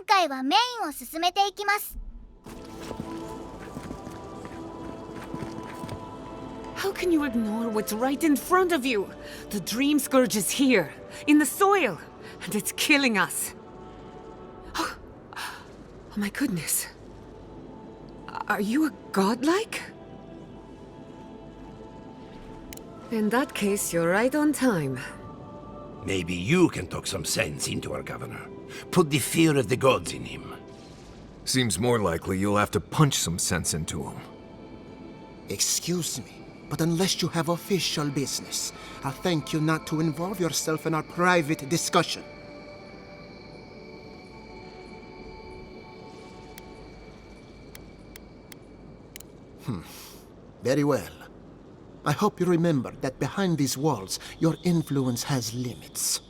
回はメインを進めていきます。How can you ignore what's right in front of you? The dream scourge is here, in the soil, and it's killing us. Oh my goodness. Are you a godlike? In that case, you're right on time. Maybe you can talk some sense into our governor. Put the fear of the gods in him. Seems more likely you'll have to punch some sense into him. Excuse me, but unless you have official business, I'll thank you not to involve yourself in our private discussion. Very well. I hope you remember that behind these walls, your influence has limits.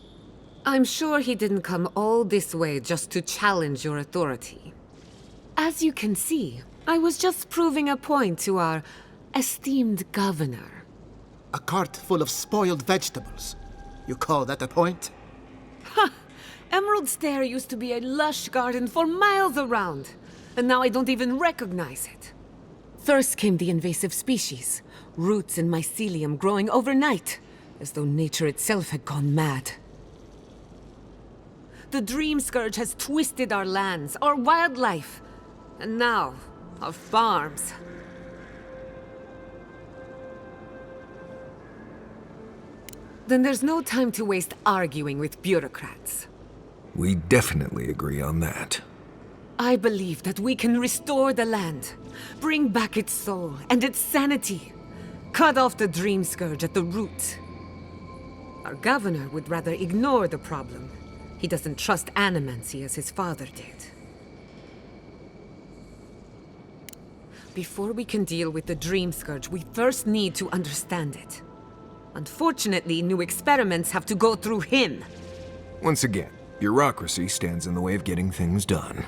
I'm sure he didn't come all this way just to challenge your authority. As you can see, I was just proving a point to our esteemed governor. A cart full of spoiled vegetables. You call that a point? Ha! Emerald Stair used to be a lush garden for miles around, and now I don't even recognize it. First came the invasive species, roots and mycelium growing overnight, as though nature itself had gone mad. The Dream Scourge has twisted our lands, our wildlife, and now, our farms. Then there's no time to waste arguing with bureaucrats. We definitely agree on that. I believe that we can restore the land, bring back its soul and its sanity, cut off the Dream Scourge at the root. Our governor would rather ignore the problem. He doesn't trust animancy as his father did. Before we can deal with the Dream Scourge, we first need to understand it. Unfortunately, new experiments have to go through him. Once again, bureaucracy stands in the way of getting things done.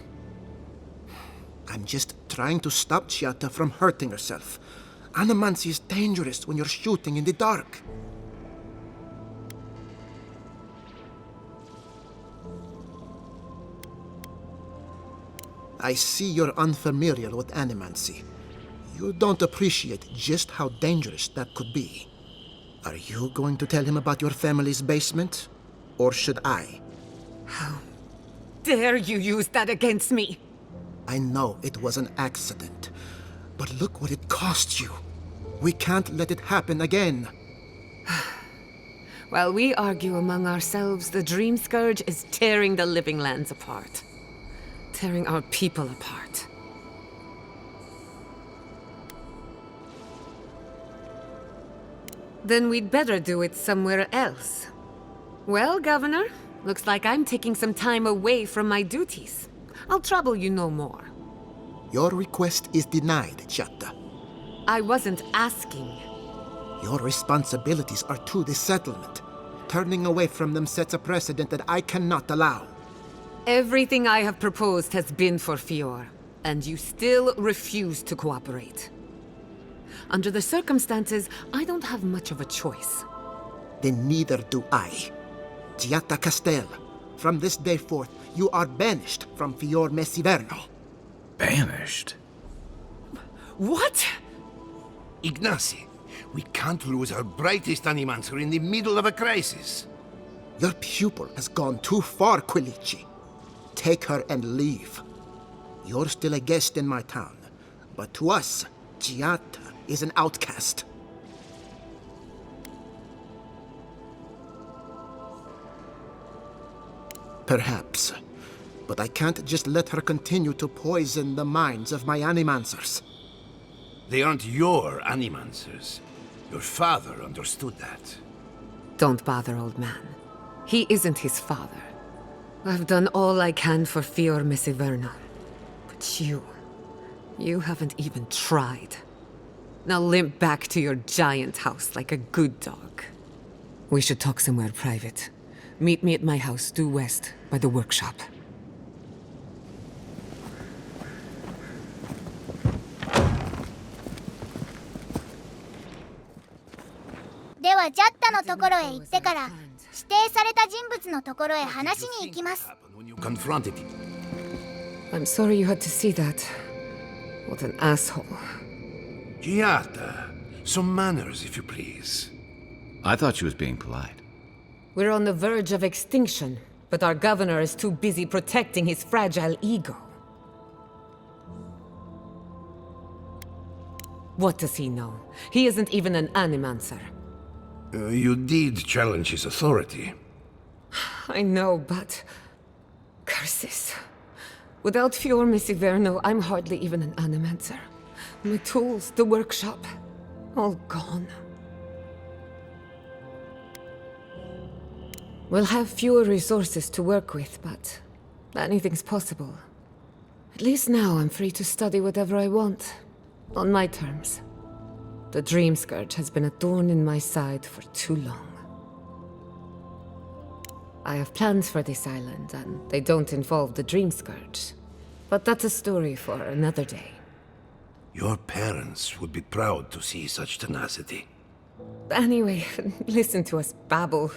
I'm just trying to stop Chiata from hurting herself. Animancy is dangerous when you're shooting in the dark. I see you're unfamiliar with animancy. You don't appreciate just how dangerous that could be. Are you going to tell him about your family's basement? Or should I? How dare you use that against me? I know it was an accident, but look what it cost you. We can't let it happen again. While we argue among ourselves, the Dream Scourge is tearing the living lands apart. Tearing our people apart. Then we'd better do it somewhere else. Well, Governor, looks like I'm taking some time away from my duties. I'll trouble you no more. Your request is denied, Chiata. I wasn't asking. Your responsibilities are to the settlement. Turning away from them sets a precedent that I cannot allow. Everything I have proposed has been for Fior, and you still refuse to cooperate. Under the circumstances, I don't have much of a choice. Then neither do I. Chiata Castel, from this day forth, you are banished from Fior Messiverno. Banished? What? Ignacy, we can't lose our brightest animancer in the middle of a crisis. Your pupil has gone too far, Quilici. Take her and leave. You're still a guest in my town, but to us, Chiata is an outcast. Perhaps, but I can't just let her continue to poison the minds of my animancers. They aren't your animancers. Your father understood that. Don't bother, old man. He isn't his father. I've done all I can for Fior Messiverno. But you haven't even tried. Now limp back to your giant house like a good dog. We should talk somewhere private. Meet me at my house due west by the workshop. ではジャッタのところへ行ってから指定された人物のところへ話しに行きます。I'm sorry you had to see that. What an asshole. Giata, some manners, if you please. I thought she was being polite. We're on the verge of extinction, but our governor is too busy protecting his fragile ego. What does he know? He isn't even an animancer. You did challenge his authority. I know, but... curses. Without Fior Misiverno, I'm hardly even an animancer. My tools, the workshop, all gone. We'll have fewer resources to work with, but anything's possible. At least now I'm free to study whatever I want, on my terms. The Dream Scourge has been a thorn in my side for too long. I have plans for this island, and they don't involve the Dream Scourge. But that's a story for another day. Your parents would be proud to see such tenacity. Anyway, listen to us babble.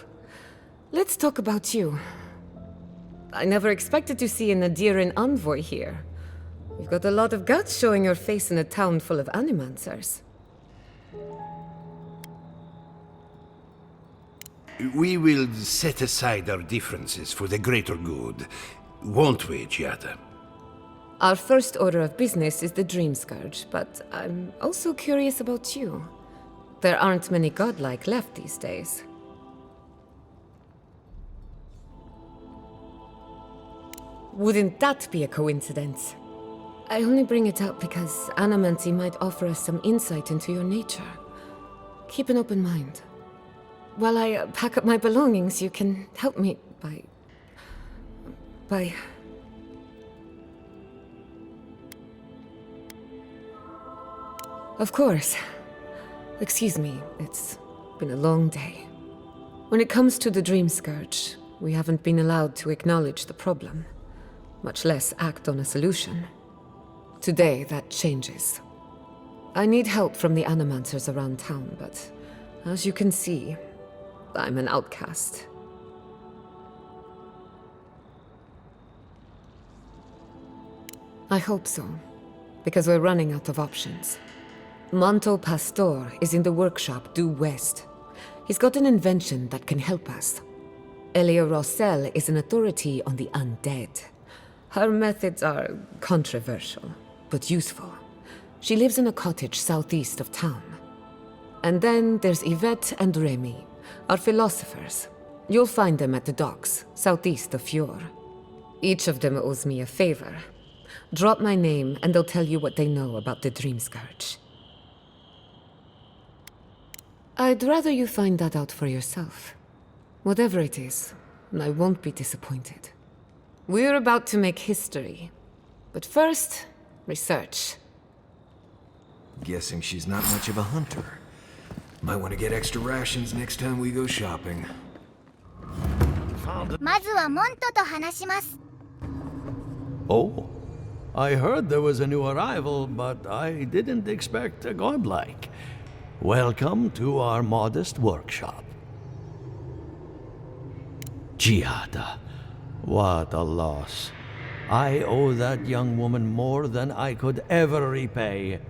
Let's talk about you. I never expected to see an Nadiran envoy here. You've got a lot of guts showing your face in a town full of animancers. We will set aside our differences for the greater good, won't we, Giata? Our first order of business is the Dream Scourge, but I'm also curious about you. There aren't many godlike left these days. Wouldn't that be a coincidence? I only bring it up because Animancy might offer us some insight into your nature. Keep an open mind. While I pack up my belongings, you can help me by... Of course. Excuse me, it's been a long day. When it comes to the Dream Scourge, we haven't been allowed to acknowledge the problem, much less act on a solution. Today, that changes. I need help from the Animancers around town, but as you can see, I'm an outcast. I hope so, because we're running out of options. Manto Pastor is in the workshop due west. He's got an invention that can help us. Elia Rossell is an authority on the undead. Her methods are controversial, but useful. She lives in a cottage southeast of town. And then there's Yvette and Remy, our philosophers. You'll find them at the docks, southeast of Fjord. Each of them owes me a favor. Drop my name and they'll tell you what they know about the Dream Scourge. I'd rather you find that out for yourself. Whatever it is, I won't be disappointed. We're about to make history. But first, research. Guessing she's not much of a hunter. Might want to get extra rations next time we go shopping. まずはモントと話します。 Oh, I heard there was a new arrival, but I didn't expect a godlike. Welcome to our modest workshop. Giada, what a loss. I owe that young woman more than I could ever repay.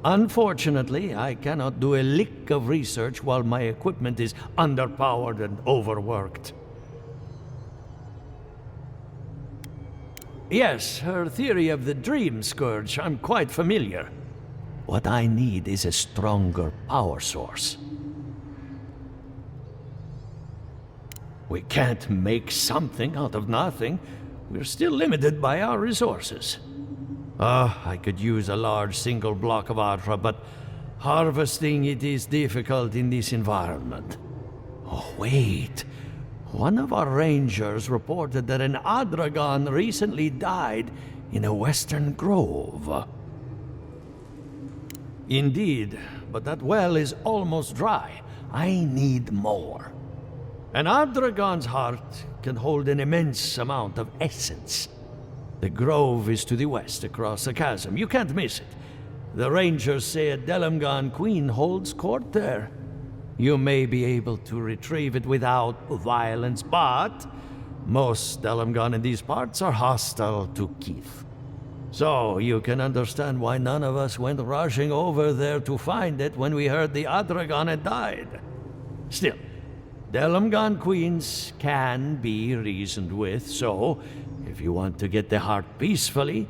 Unfortunately, I cannot do a lick of research while my equipment is underpowered and overworked. Yes, her theory of the Dream Scourge, I'm quite familiar. What I need is a stronger power source. We can't make something out of nothing. We're still limited by our resources. I could use a large single block of Atra, but harvesting it is difficult in this environment. Oh, wait. One of our rangers reported that an Adragon recently died in a western grove. Indeed, but that well is almost dry. I need more. An Adragon's heart can hold an immense amount of essence. The grove is to the west, across the chasm. You can't miss it. The rangers say a Delamgan queen holds court there. You may be able to retrieve it without violence, but Most Delmgon in these parts are hostile to Keith. So you can understand why none of us went rushing over there to find it when we heard the Adragon had died. Still, Delmgon queens can be reasoned with, so if you want to get the heart peacefully,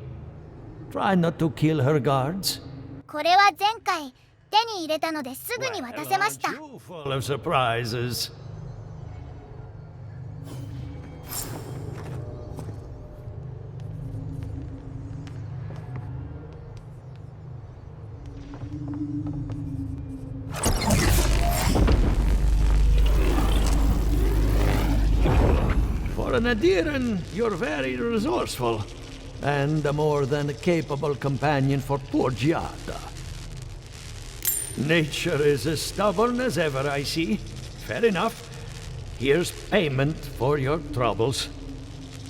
try not to kill her guards. これは前回手に入れたのですぐに渡せました。 You full of surprises. For an Adiran, you're very resourceful, and a more than capable companion for poor Giada. Nature is as stubborn as ever, I see. Fair enough. Here's payment for your troubles.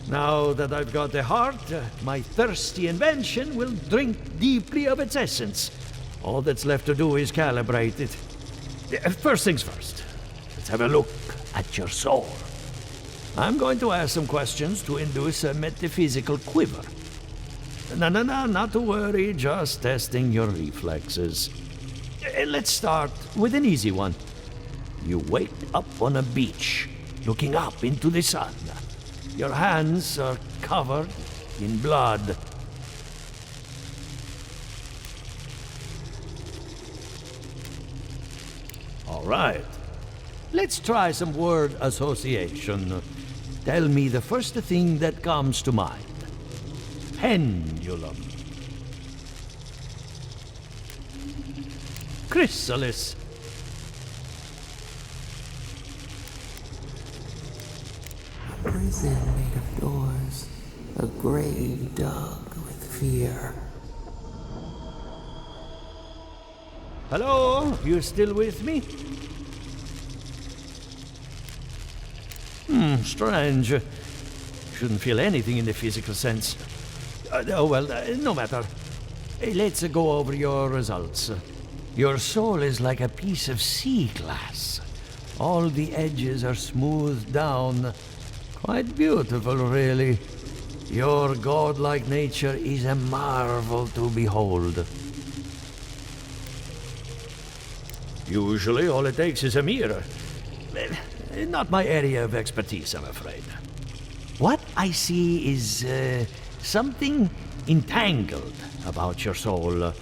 Now that I've got the heart, my thirsty invention will drink deeply of its essence. All that's left to do is calibrate it. First things first. Let's have a look at your soul. I'm going to ask some questions to induce a metaphysical quiver. No, not to worry, just testing your reflexes. Let's start with an easy one. You wake up on a beach, looking up into the sun. Your hands are covered in blood. All right. Let's try some word association. Tell me the first thing that comes to mind. Pendulum. Chrysalis. A prison made of doors, a grave dug with fear. Hello? You still with me? Strange. Shouldn't feel anything in the physical sense. No matter. Let's go over your results. Your soul is like a piece of sea glass. All the edges are smoothed down. Quite beautiful, really. Your godlike nature is a marvel to behold. Usually, all it takes is a mirror. Not my area of expertise, I'm afraid. What I see is something entangled about your soul.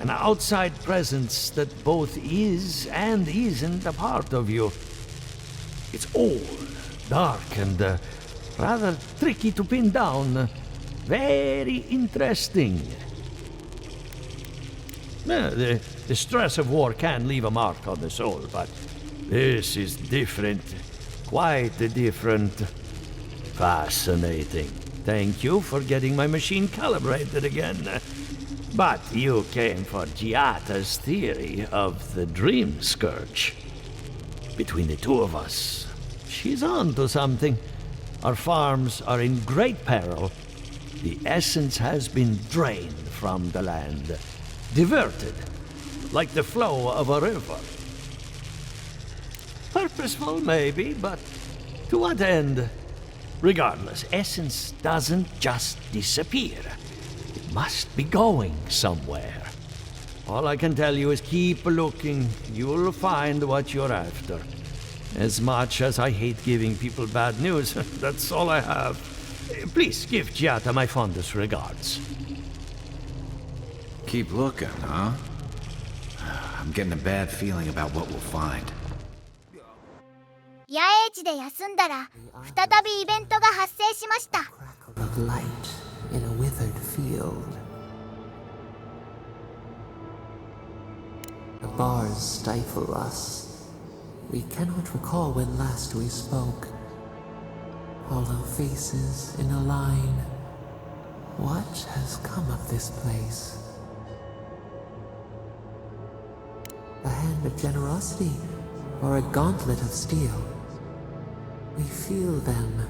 An outside presence that both is and isn't a part of you. It's old, dark, and rather tricky to pin down. Very interesting. The stress of war can leave a mark on the soul, but this is different. Quite different. Fascinating. Thank you for getting my machine calibrated again. But you came for Giata's theory of the dream scourge. Between the two of us, she's on to something. Our farms are in great peril. The essence has been drained from the land. Diverted, like the flow of a river. Purposeful, maybe, but to what end? Regardless, essence doesn't just disappear. It must be going somewhere. All I can tell you is keep looking. You'll find what you're after. As much as I hate giving people bad news, that's all I have. Please give Giata my fondest regards. Keep looking, huh? I'm getting a bad feeling about what we'll find. 野営地で休んだら再びイベントが発生しました。 Crackle of light in a withered field. The bars stifle us. We cannot recall when last we spoke. Hollow faces in a line. What has come of this place? A hand of generosity or a gauntlet of steel? We feel them.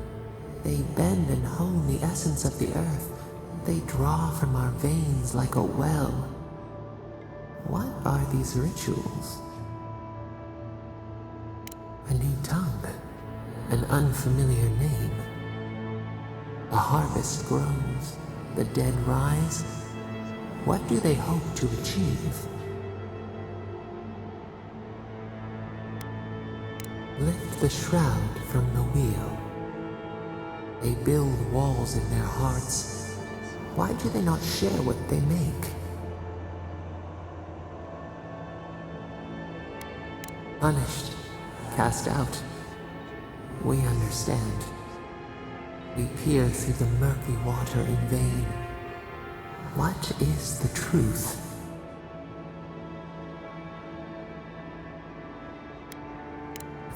They bend and hone the essence of the earth. They draw from our veins like a well. What are these rituals? A new tongue, an unfamiliar name. A harvest grows, the dead rise. What do they hope to achieve? Lift the shroud from the wheel. They build walls in their hearts. Why do they not share what they make? Punished, cast out. We understand. We peer through the murky water in vain. What is the truth?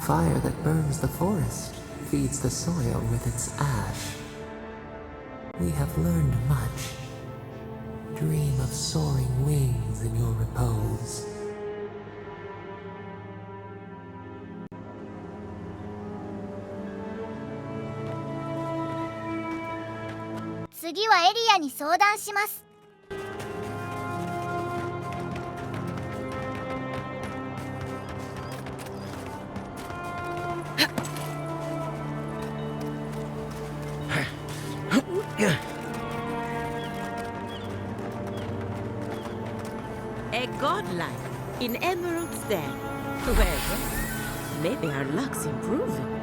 Fire that burns the forest feeds the soil with its ash. We have learned much. Dream of soaring wings in your repose.次はエリアに相談します。A godlike in Emerald's Den. Well, maybe our luck's improving.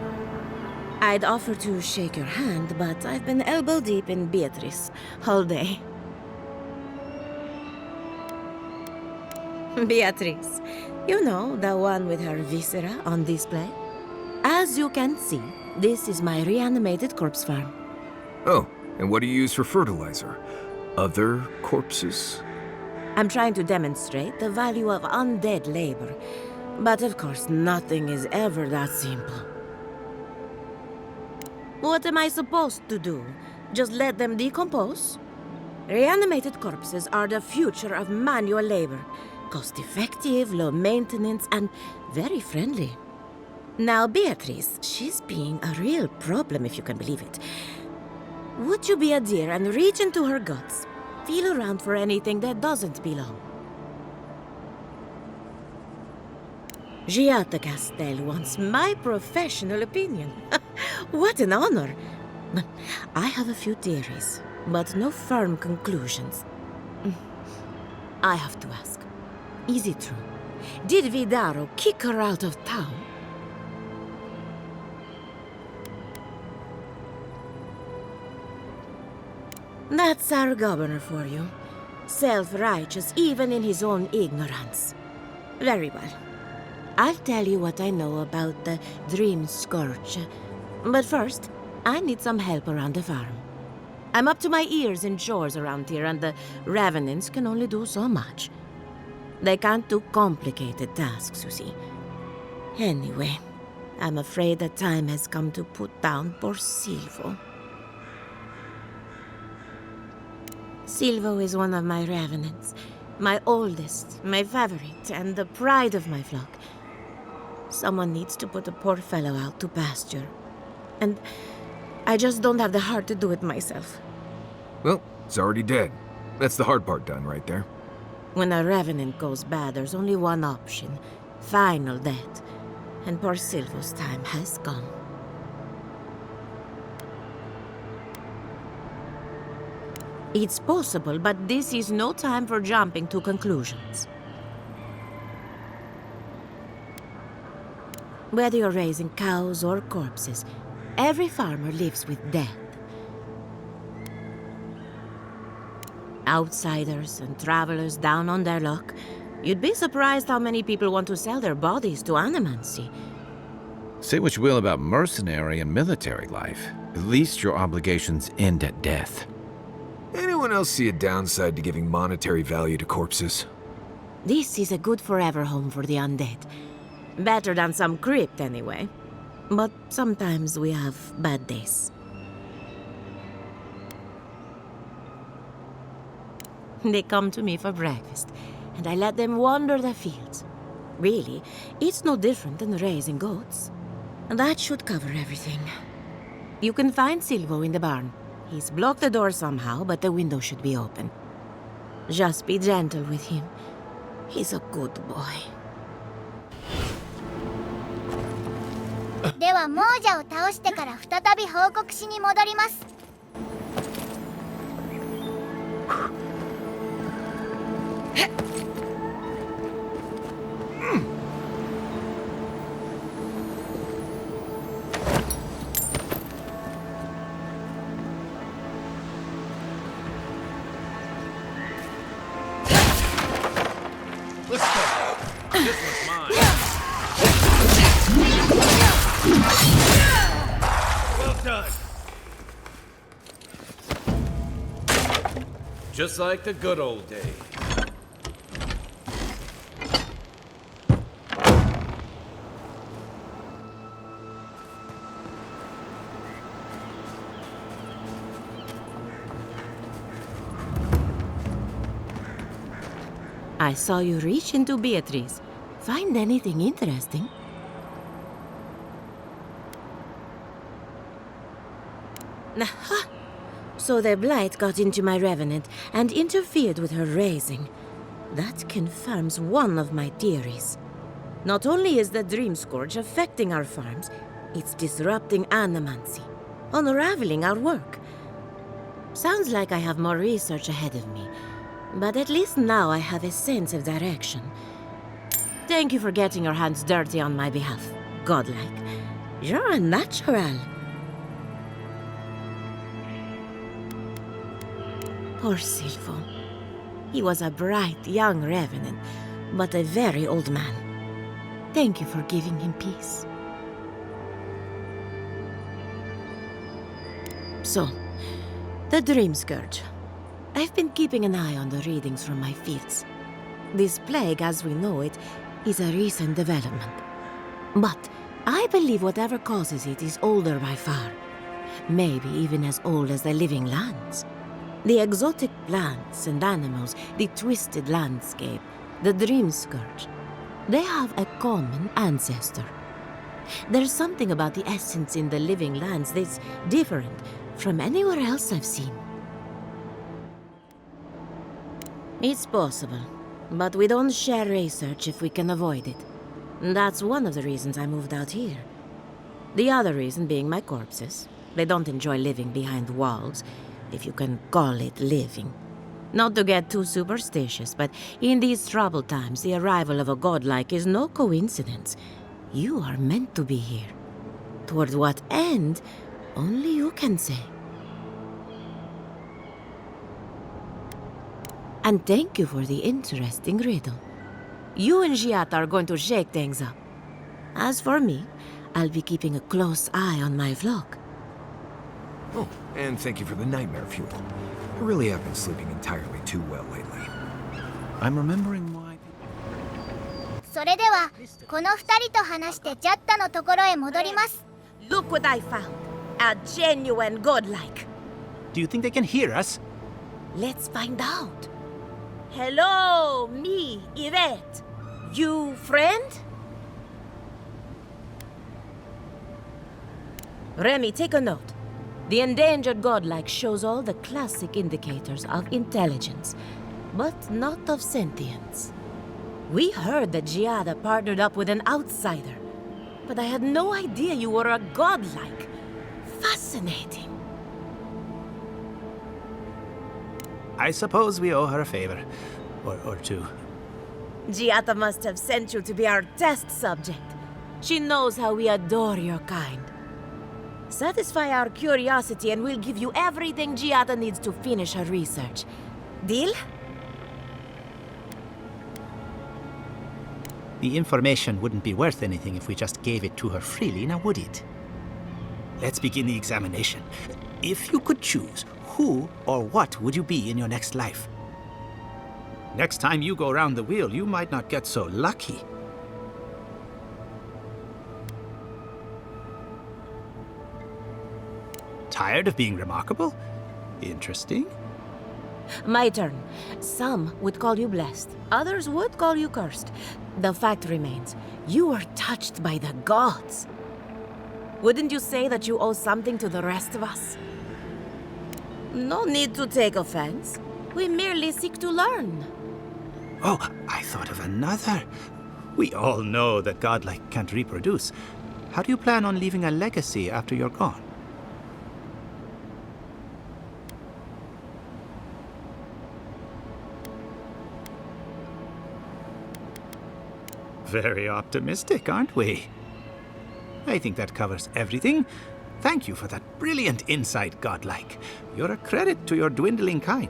I'd offer to shake your hand, but I've been elbow deep in Beatrice all day. Beatrice, you know, the one with her viscera on display? As you can see, this is my reanimated corpse farm. Oh, and what do you use for fertilizer? Other corpses? I'm trying to demonstrate the value of undead labor, but of course nothing is ever that simple. What am I supposed to do? Just let them decompose? Reanimated corpses are the future of manual labor. Cost-effective, low maintenance, and very friendly. Now Beatrice, she's being a real problem if you can believe it. Would you be a dear and reach into her guts? Feel around for anything that doesn't belong. Giatta Castel wants my professional opinion. What an honor! I have a few theories, but no firm conclusions. I have to ask, is it true? Did Vidaro kick her out of town? That's our governor for you. Self-righteous even in his own ignorance. Very well. I'll tell you what I know about the Dream Scourge. But first, I need some help around the farm. I'm up to my ears in chores around here, and the Revenants can only do so much. They can't do complicated tasks, you see. Anyway, I'm afraid the time has come to put down poor Silvo. Silvo is one of my Revenants. My oldest, my favorite, and the pride of my flock. Someone needs to put the poor fellow out to pasture. And I just don't have the heart to do it myself. Well, it's already dead. That's the hard part done right there. When a Revenant goes bad, there's only one option. Final death. And poor Silvo's time has come. It's possible, but this is no time for jumping to conclusions. Whether you're raising cows or corpses, every farmer lives with death. Outsiders and travelers down on their luck, you'd be surprised how many people want to sell their bodies to animancy. Say what you will about mercenary and military life. At least your obligations end at death. Anyone else see a downside to giving monetary value to corpses? This is a good forever home for the undead. Better than some crypt, anyway. But sometimes we have bad days. They come to me for breakfast, and I let them wander the fields. Really, it's no different than raising goats. And that should cover everything. You can find Silvo in the barn. He's blocked the door somehow, but the window should be open. Just be gentle with him. He's a good boy. では亡者を倒してから再び報告しに戻ります。Just like the good old days. I saw you reach into Beatrice. Find anything interesting? Aha! So the Blight got into my Revenant and interfered with her raising. That confirms one of my theories. Not only is the Dream Scourge affecting our farms, it's disrupting animancy, unraveling our work. Sounds like I have more research ahead of me, but at least now I have a sense of direction. Thank you for getting your hands dirty on my behalf, godlike. You're a natural. Poor Silvo. He was a bright young revenant, but a very old man. Thank you for giving him peace. So, the Dream Scourge. I've been keeping an eye on the readings from my fields. This plague, as we know it, is a recent development. But I believe whatever causes it is older by far. Maybe even as old as the living lands. The exotic plants and animals, the twisted landscape, the Dream Scourge. They have a common ancestor. There's something about the essence in the living lands that's different from anywhere else I've seen. It's possible, but we don't share research if we can avoid it. That's one of the reasons I moved out here. The other reason being my corpses. They don't enjoy living behind walls, if you can call it living. Not to get too superstitious, but in these troubled times, the arrival of a godlike is no coincidence. You are meant to be here. Toward what end, only you can say. And thank you for the interesting riddle. You and Giat are going to shake things up. As for me, I'll be keeping a close eye on my flock. Oh, and thank you for the nightmare fuel. I really have been sleeping entirely too well lately. I'm remembering why. それではこの二人と話してジャッタのところへ戻ります。 Look what I found. A genuine godlike. Do you think they can hear us? Let's find out. Hello, me, Yvette. You friend? Remy, take a note. The endangered godlike shows all the classic indicators of intelligence, but not of sentience. We heard that Giada partnered up with an outsider, but I had no idea you were a godlike. Fascinating. I suppose we owe her a favor. Or two. Giada must have sent you to be our test subject. She knows how we adore your kind. Satisfy our curiosity and we'll give you everything Giada needs to finish her research. Deal? The information wouldn't be worth anything if we just gave it to her freely, now would it? Let's begin the examination. If you could choose, who or what would you be in your next life? Next time you go around the wheel, you might not get so lucky. Tired of being remarkable? Interesting. My turn. Some would call you blessed. Others would call you cursed. The fact remains, you are touched by the gods. Wouldn't you say that you owe something to the rest of us? No need to take offense. We merely seek to learn. Oh, I thought of another. We all know that godlike can't reproduce. How do you plan on leaving a legacy after you're gone? very optimistic, aren't we? I think that covers everything. Thank you for that brilliant insight, Godlike. You're a credit to your dwindling kind.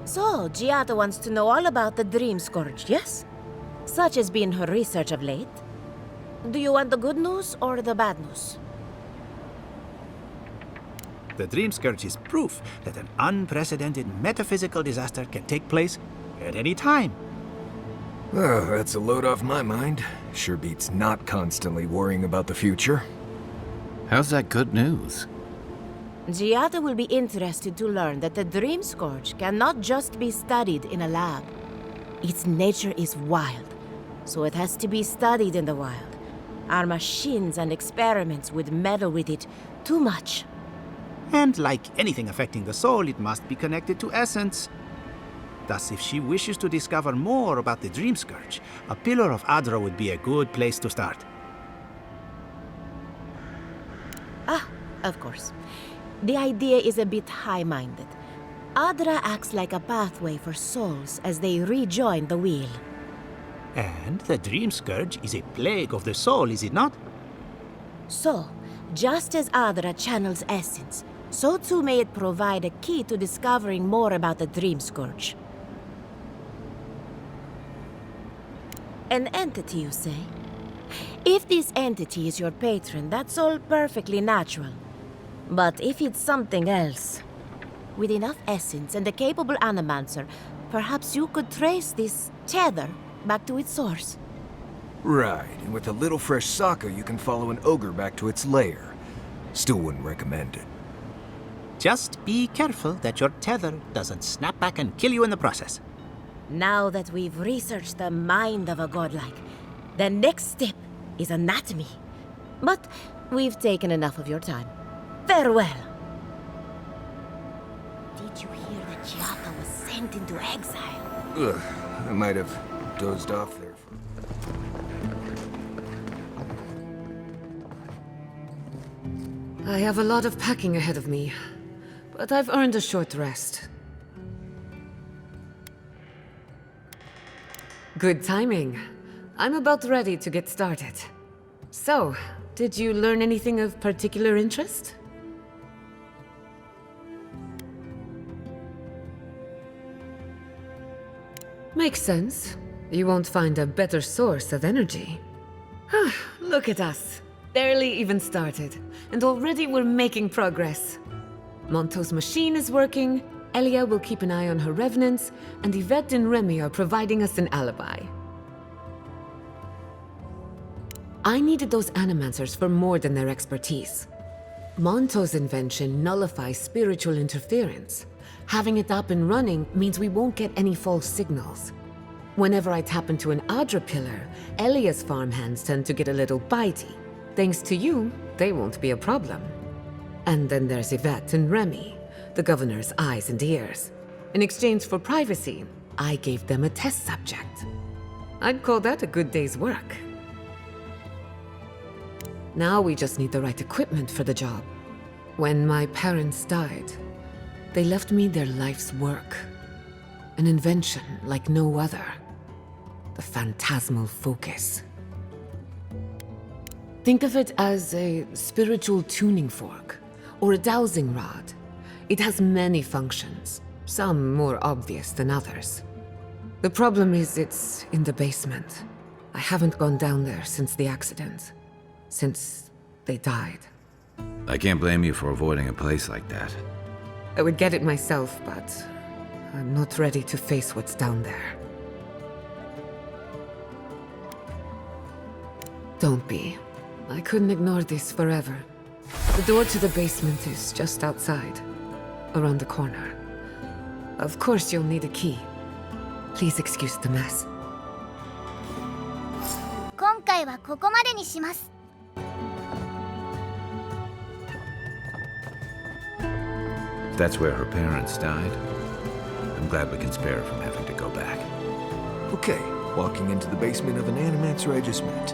So, Giada wants to know all about the Dream Scourge, yes? Such has been her research of late. Do you want the good news or the bad news? The Dream Scourge is proof that an unprecedented metaphysical disaster can take place at any time. Oh, that's a load off my mind. Sure beats not constantly worrying about the future. How's that good news? Giada will be interested to learn that the Dream Scourge cannot just be studied in a lab. Its nature is wild, so it has to be studied in the wild. Our machines and experiments would meddle with it too much. And like anything affecting the soul, it must be connected to essence. Thus, if she wishes to discover more about the Dream Scourge, a Pillar of Adra would be a good place to start. Ah, of course. The idea is a bit high-minded. Adra acts like a pathway for souls as they rejoin the wheel. And the Dream Scourge is a plague of the soul, is it not? So, just as Adra channels essence, so too may it provide a key to discovering more about the Dream Scourge. An entity, you say? If this entity is your patron, that's all perfectly natural. But if it's something else, with enough essence and a capable animancer, perhaps you could trace this tether back to its source. Right, and with a little fresh sake, you can follow an ogre back to its lair. Still wouldn't recommend it. Just be careful that your tether doesn't snap back and kill you in the process. Now that we've researched the mind of a godlike, the next step is anatomy. But we've taken enough of your time. Farewell! Did you hear that Giada was sent into exile? Ugh, I might have dozed off there for... I have a lot of packing ahead of me, but I've earned a short rest. Good timing. I'm about ready to get started. So, did you learn anything of particular interest? Makes sense. You won't find a better source of energy. Look at us. Barely even started, and already we're making progress. Monto's machine is working, Elia will keep an eye on her revenants, and Yvette and Remy are providing us an alibi. I needed those animancers for more than their expertise. Monto's invention nullifies spiritual interference. Having it up and running means we won't get any false signals. Whenever I tap into an Adra pillar, Elia's farmhands tend to get a little bitey. Thanks to you, they won't be a problem. And then there's Yvette and Remy, the governor's eyes and ears. In exchange for privacy, I gave them a test subject. I'd call that a good day's work. Now we just need the right equipment for the job. When my parents died, they left me their life's work. An invention like no other. The phantasmal focus. Think of it as a spiritual tuning fork, or a dowsing rod. It has many functions, some more obvious than others. The problem is it's in the basement. I haven't gone down there since the accident. Since they died. I can't blame you for avoiding a place like that. I would get it myself, but I'm not ready to face what's down there. Don't be. I couldn't ignore this forever. The door to the basement is just outside, around the corner. Of course you'll need a key. Please excuse the mess. 今回はここまでにします。If that's where her parents died, I'm glad we can spare her from having to go back. Okay, walking into the basement of an animancer I just met.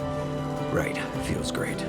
Right, feels great.